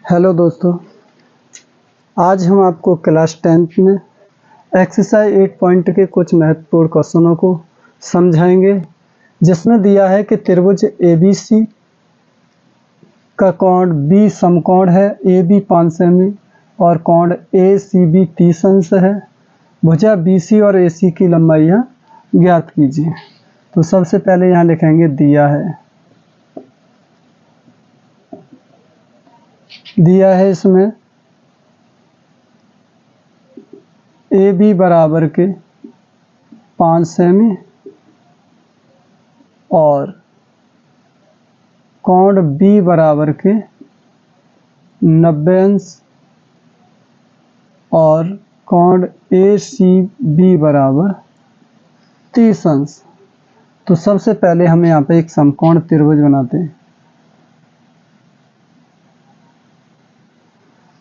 Hello दोस्तों, आज हम आपको क्लास 10th में एक्सरसाइज 8 पॉइंट के कुछ महत्वपूर्ण क्वेश्चनों को समझाएंगे, जिसमें दिया है कि त्रिभुज ABC का कोण B समकोण है, AB 5 सेमी और कोण ACB 30 अंश है। भुजा BC और AC की लंबाइयाँ ज्ञात कीजिए। तो सबसे पहले यहाँ लिखेंगे दिया है इसमें AB बराबर के 5 सेमी और कोण B बराबर के 90 अंश और कोण ACB बराबर 30 अंश। तो सबसे पहले हम यहाँ पे एक समकोण त्रिभुज बनाते हैं।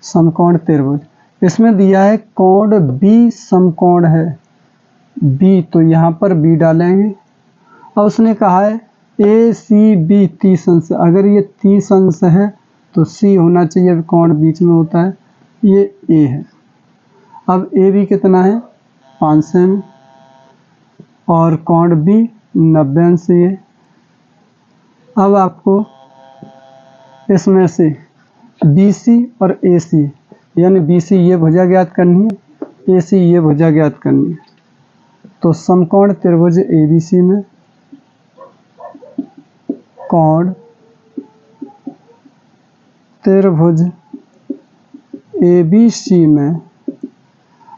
समकोण त्रिभुज, इसमें दिया है कोण B समकोण है B, तो यहाँ पर B डालेंगे। और उसने कहा है ACB 30 अंश, अगर ये 30 अंश है तो C होना चाहिए, कोण बीच में होता है, ये A है। अब AB कितना है 5 सेमी और कोण B 90 अंश ये। अब आपको इसमें से BC और AC, यानी BC ये भुजा ज्ञात करनी है, AC ये भुजा ज्ञात करनी है। तो समकोण त्रिभुज ABC में कोण त्रिभुज ABC में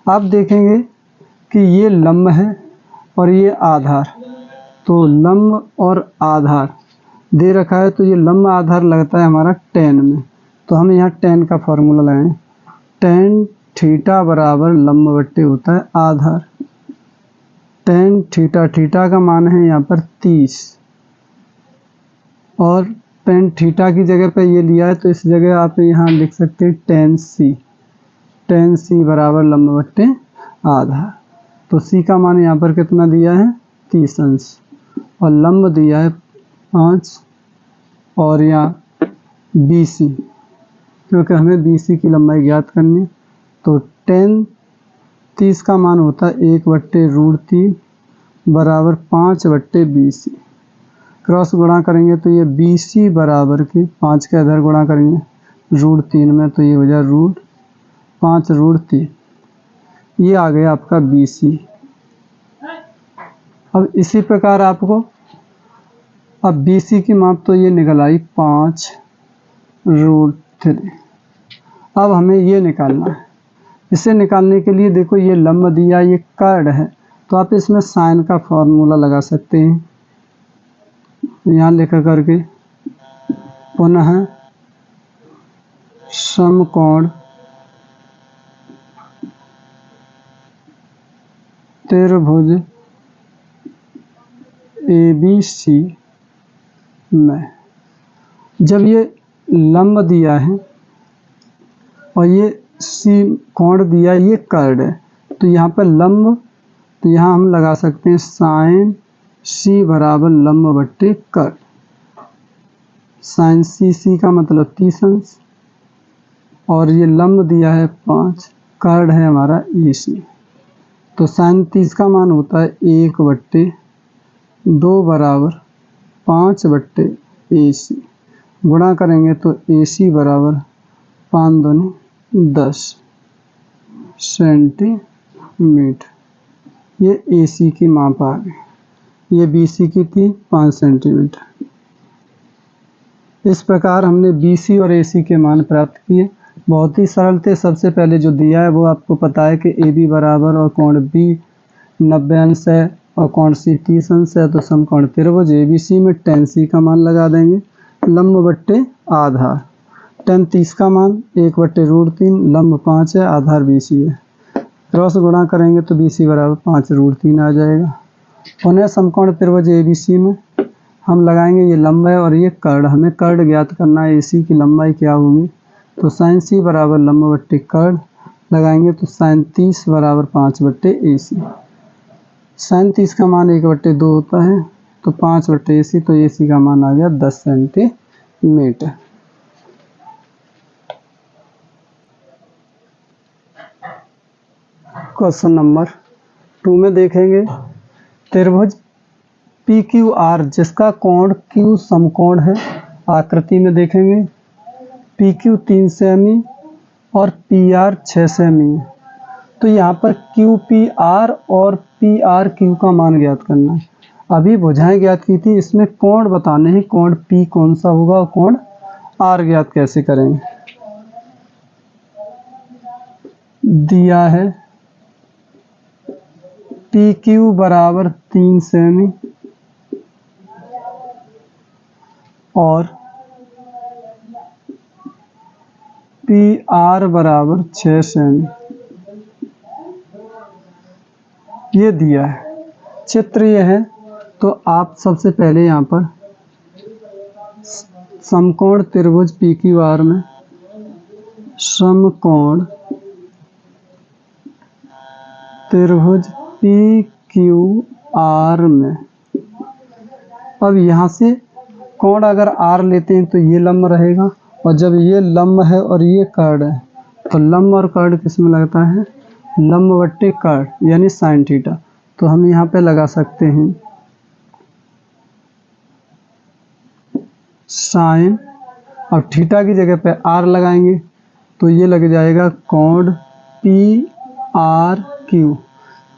आप देखेंगे कि ये लंब है और ये आधार। तो लंब और आधार दे रखा है, तो ये लंब आधार लगता है हमारा tan में। तो हम यहाँ tan का फॉर्मूला लगाएं, tan थीटा बराबर लंब बट्टे होता है आधार। tan थीटा, थीटा का मान है यहाँ पर 30 और tan थीटा की जगह पे ये लिया है, तो इस जगह आप यहाँ लिख सकते हैं tan C बराबर लंब बट्टे आधार। तो C का मान यहाँ पर कितना दिया है 30 अंश और लंब दिया है 5 और यहाँ BC, क्योंकि हमें BC की लंबाई ज्ञात करनी है। तो tan 30 का मान होता है 1/√3 बराबर 5/BC। क्रॉस गुणा करेंगे तो ये BC बराबर के 5 के इधर गुणा करेंगे √3 में, तो ये हो जाए √5√3। ये आ गया आपका BC। अब इसी प्रकार आपको अब BC की माप तो ये निकल आई 5√3। अब हमें ये निकालना है। इसे निकालने के लिए देखो ये लंब दिया, ये कर्ड है, तो आप इसमें साइन का फॉर्मूला लगा सकते हैं। यहाँ लिख करके पुनः समकोण त्रिभुज ABC में जब ये लंब दिया है और ये C कोण दिया, ये कर्ड है, तो यहाँ पर लंब, तो यहाँ हम लगा सकते हैं साइन C बराबर लंब बट्टे कर्ड। साइन C का मतलब 30 अंश और ये लंब दिया है 5, कर्ड है हमारा AC। तो साइन 30 का मान होता है 1/2 बराबर 5/AC। गुणा करेंगे तो AC बराबर 5 दूनी 10 सेंटीमीटर। ये AC की माप आ गई। ये BC की थी 5 सेंटीमीटर। इस प्रकार हमने BC और AC के मान प्राप्त किए। बहुत ही सरल थे। सबसे पहले जो दिया है वो आपको पता है कि AB बराबर और कोण B 90 अंश है और कोण C 30 अंश है। तो समकोण त्रिभुज ABC में tan C का मान लगा देंगे, लंब बट्टे आधार। tan 30 का मान 1/√3, लंब 5 है, आधार BC है। क्रॉस गुणा करेंगे तो BC बराबर 5√3 आ जाएगा। पुनः समकोण त्रिभुज ABC में हम लगाएंगे, ये लंब है और ये कर्ड, हमें कर्ड ज्ञात करना है। AC की लंबाई क्या होगी, तो साइन C बराबर लंब बट्टे कर्ड लगाएंगे, तो साइन 30 बराबर 5/AC। साइन 30 का मान 1/2 होता है, तो 5/AC, तो AC का मान आ गया 10 सेंटीमीटर। क्वेश्चन नंबर 2 में देखेंगे त्रिभुज पी क्यू आर जिसका कोण Q समकोण है। आकृति में देखेंगे पी क्यू 3 सेमी और पी आर 6 सेमी है। तो यहाँ पर क्यू पी आर और पी आर क्यू का मान ज्ञात करना है। अभी भुजाएं ज्ञात की थी, इसमें कोण बताने हैं। कोण पी कौन सा होगा और कोण आर ज्ञात कैसे करेंगे। दिया है पी क्यू बराबर 3 सेमी और पी आर बराबर 6 सेमी, ये दिया है। चित्र ये है। तो आप सबसे पहले यहाँ पर समकोण त्रिभुज पी क्यू आर में समकोण त्रिभुज पी क्यू आर में, अब यहाँ से कोण अगर आर लेते हैं तो ये लंब रहेगा, और जब ये लंब है और ये कर्ण है तो लंब और कर्ण किस में लगता है, लंब बट्टे कर्ण यानी साइन थीटा। तो हम यहाँ पे लगा सकते हैं साइन, अब थीटा की जगह पे आर लगाएंगे तो ये लग जाएगा कोण P R Q,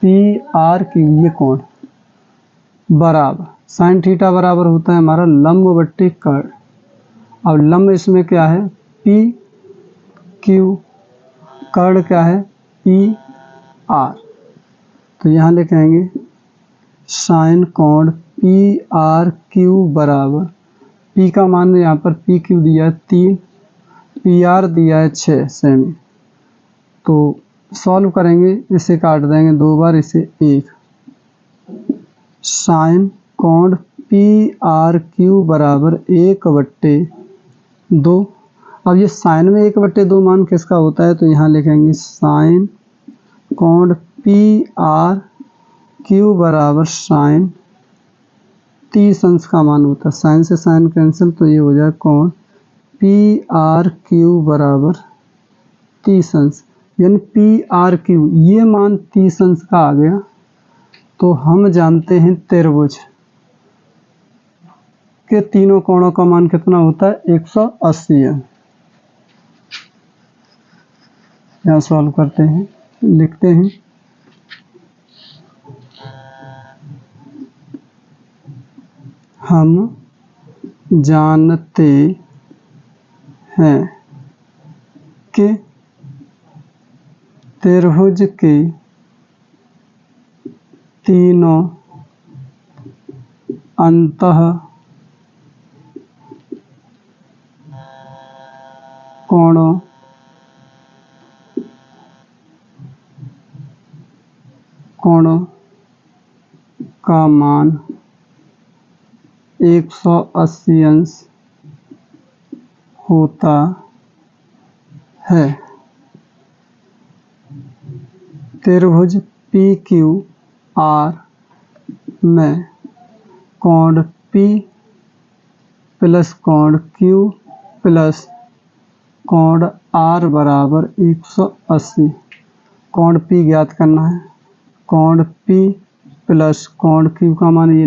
P R Q ये कोण बराबर साइन थीटा बराबर होता है हमारा लंब बट्टे कर्ण। अब लंब इसमें क्या है पी क्यू, कर्ण क्या है पी आर। तो यहाँ लिखेंगे साइन कोण पी आर क्यू बराबर, पी का मान यहाँ पर पी क्यू दिया है 3, पी आर दिया है 6 सेमी। तो सॉल्व करेंगे, इसे काट देंगे 2 बार, इसे 1। साइन कोण पी आर क्यू बराबर 1/2। अब ये साइन में 1/2 मान किसका होता है, तो यहाँ लिखेंगे साइन कोण पी आर क्यू बराबर साइन 30 अंश का मान होता है। साइन से साइन कैंसिल, तो ये हो जाए कोण पी आर क्यू बराबर 30 अंश, यानी पी आर क्यू ये मान 30 अंश का आ गया। तो हम जानते हैं त्रिभुज के तीनों कोणों का मान कितना होता है 180 है। यहाँ सॉल्व करते हैं, लिखते हैं हम जानते हैं कि त्रिभुज के तीनों अंतः कोणों का मान 180 अंश होता है। त्रिभुज पी क्यू आर में कोण P प्लस कोण Q प्लस कोण R बराबर 180। कोण P ज्ञात करना है। कोण P प्लस कोण Q का मान ये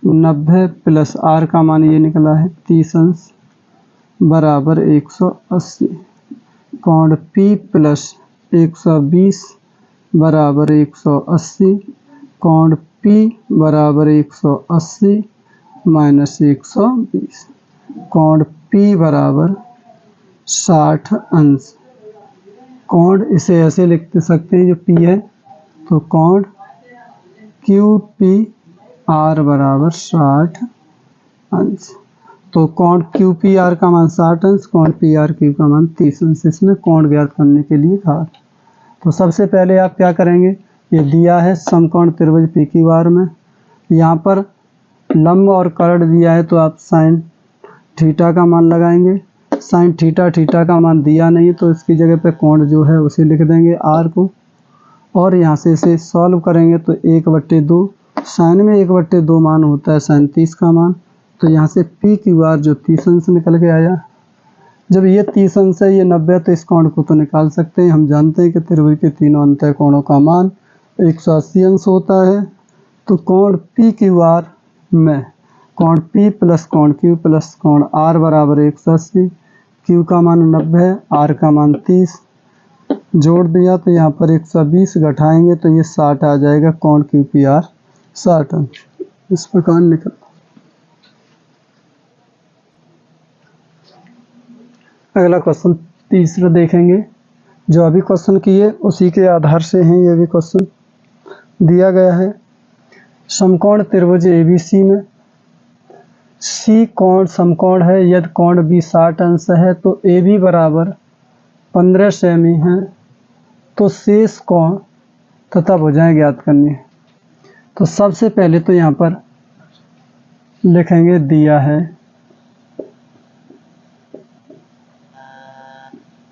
90 प्लस R का मान ये निकला है 30 अंश बराबर 180। कोण P प्लस 120 बराबर 180। कोण P बराबर 180 माइनस 120। कोण P बराबर 60 अंश। कोण इसे ऐसे लिख सकते हैं जो P है, तो कोण QPR बराबर 60 अंश। तो कोण QPR का मान 60 अंश, कोण PRQ का मान 30 अंश। इसमें कोण ज्ञात करने के लिए था। तो सबसे पहले आप क्या करेंगे, ये दिया है समकोण त्रिभुज PQR में, यहाँ पर लंब और कर्ण दिया है तो आप साइन थीटा का मान लगाएंगे। साइन थीटा का मान दिया नहीं तो इसकी जगह पे कोण जो है उसे लिख देंगे R को, और यहाँ से इसे सॉल्व करेंगे तो 1/2, साइन में 1/2 मान होता है साइन 30 का मान। तो यहाँ से PQR जो 30 अंश निकल के आया, जब ये 30 अंश है, ये 90 है, तो इस कोण को तो निकाल सकते हैं। हम जानते हैं कि त्रिभुज के तीनों अंतः कोणों का मान 180 अंश होता है। तो कोण पी क्यू आर में कोण P प्लस कोण Q प्लस कोण R बराबर 180, Q का मान 90 है, R का मान 30, जोड़ दिया तो यहाँ पर 120 घटाएंगे तो ये 60 आ जाएगा। कोण QPR 60 अंश इस प्रकार निकल। अगला क्वेश्चन तीसरा देखेंगे। जो अभी क्वेश्चन किए उसी के आधार से हैं ये भी क्वेश्चन। दिया गया है समकोण त्रिभुज ABC में C कोण समकोण है, यदि कोण B 60 अंश है तो AB बराबर 15 सेमी है, तो शेष कोण तथा भुजाएं ज्ञात करनी है। तो सबसे पहले तो यहाँ पर लिखेंगे, दिया है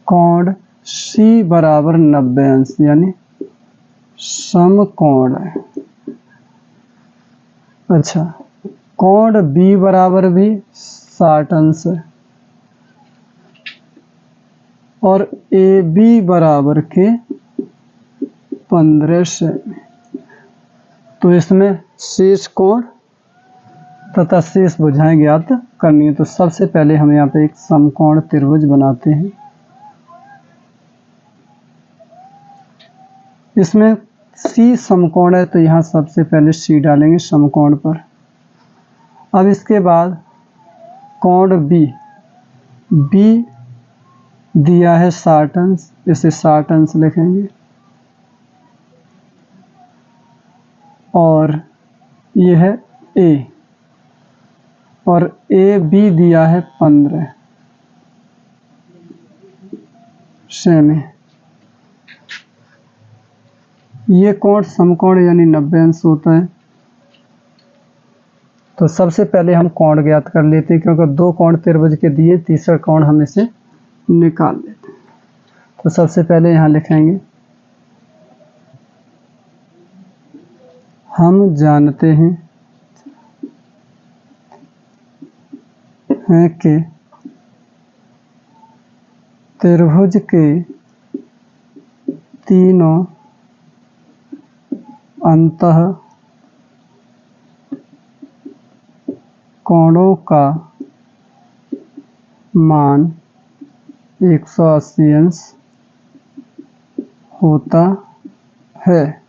कोण C बराबर 90 अंश यानी समकोण है। अच्छा, कोण B बराबर भी 60 अंश है और AB बराबर के 15 सेमी। तो इसमें शेष कोण तथा शेष भुजाएं ज्ञात करनी है। तो सबसे पहले हम यहाँ पे एक समकोण त्रिभुज बनाते हैं। इसमें C समकोण है तो यहाँ सबसे पहले C डालेंगे समकोण पर। अब इसके बाद कोण B दिया है 60 अंश, इसे 60 अंश लिखेंगे और ये है A और AB दिया है 15 सेमी। ये कोण समकोण यानी 90 अंश होता है। तो सबसे पहले हम कोण ज्ञात कर लेते हैं, क्योंकि दो कोण त्रिभुज के दिए, तीसरा कोण हम इसे निकाल लेते हैं। तो सबसे पहले यहाँ लिखेंगे, हम जानते हैं कि त्रिभुज के तीनों अंतः कोणों का मान 180 अंश होता है।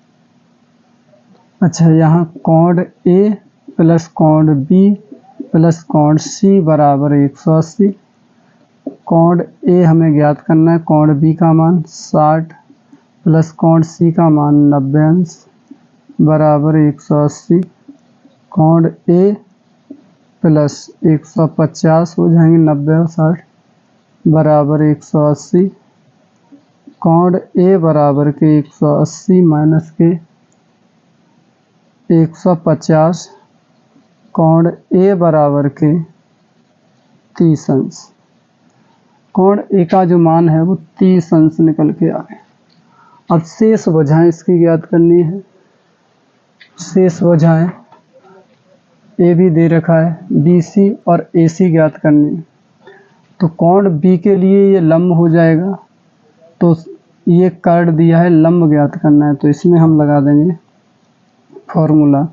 अच्छा, यहाँ कोण A प्लस कोण B प्लस कोण C बराबर 180। कोण A हमें ज्ञात करना है, कोण B का मान 60 प्लस कोण C का मान 90 अंश बराबर 180। कोण A प्लस 150 हो जाएंगे, 90 और 60 बराबर 180। कोण A बराबर के 180 माइनस के 150, कोण A बराबर के 30 अंश। कोण A का जो मान है वो 30 अंश निकल के आ गए। अब शेष भुजाएं इसकी ज्ञात करनी है। शेष भुजाएं A भी दे रखा है, BC और AC ज्ञात करनी है। तो कोण B के लिए ये लंब हो जाएगा, तो ये कर्ण दिया है, लंब ज्ञात करना है। तो इसमें हम लगा देंगे फॉर्मूला,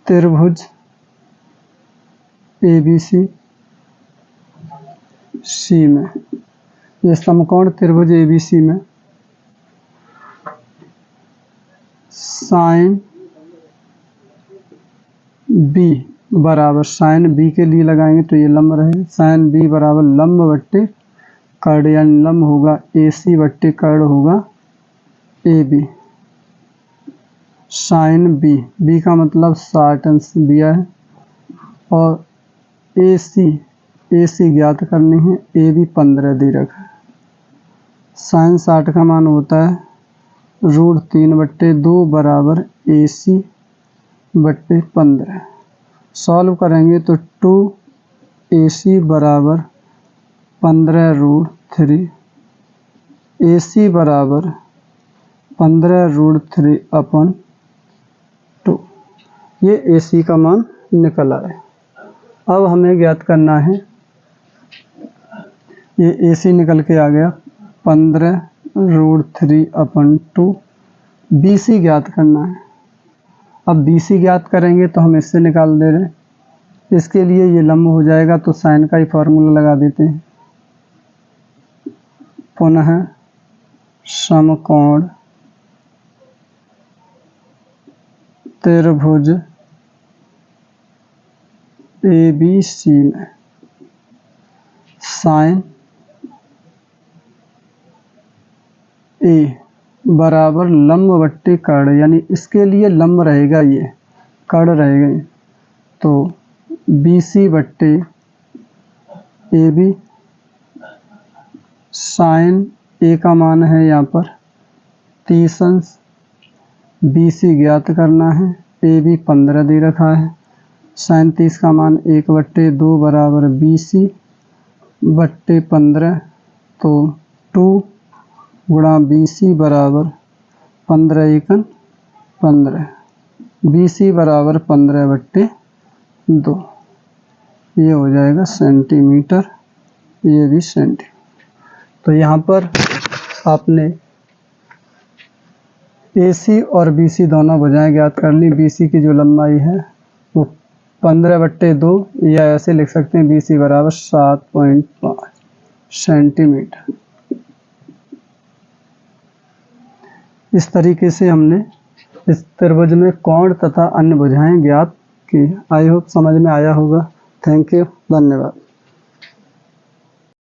त्रिभुज ABC C में, ये समकोण त्रिभुज ABC में साइन B बराबर, साइन B के लिए लगाएंगे तो ये लंब रहे, साइन B बराबर लंब बट्टे कर्ण यानी लंब होगा AC बट्टे कर्ण होगा AB। साइन B का मतलब 60 अंश दिया है और AC ज्ञात करनी है, AB 15 दे रखा है। साइन 60 का मान होता है √3/2 बराबर AC बट्टे 15। सॉल्व करेंगे तो 2AC बराबर 15√3, AC बराबर 15√3/2। ये AC का मान निकल आए। अब हमें ज्ञात करना है, ये AC निकल के आ गया 15√3/2, BC ज्ञात करना है। अब BC ज्ञात करेंगे तो हम इससे निकाल दे रहे हैं, इसके लिए ये लंब हो जाएगा तो साइन का ही फॉर्मूला लगा देते हैं। पुनः समकोण त्रिभुज ABC में साइन A बराबर लंब बट्टे कर्ण, यानी इसके लिए लंब रहेगा, ये कर्ण रहेगा, तो BC बट्टे AB साइन A का मान है यहाँ पर 30 अंश, BC ज्ञात करना है, AB 15 दे रखा है, साइन 30 का मान 1/2 बराबर BC बट्टे 15, तो 2 गुणा BC बराबर 15 × 15, BC बराबर 15/2, ये हो जाएगा सेंटीमीटर, ये भी सेंटीमीटर। तो यहाँ पर आपने AC और BC दोनों भुजाएं ज्ञात कर ली। BC की जो लंबाई है वो 15/2, या ऐसे लिख सकते हैं BC बराबर 7.5 सेंटीमीटर। इस तरीके से हमने इस त्रिभुज में कोण तथा अन्य भुजाएं ज्ञात की। आई होप समझ में आया होगा। थैंक यू, धन्यवाद।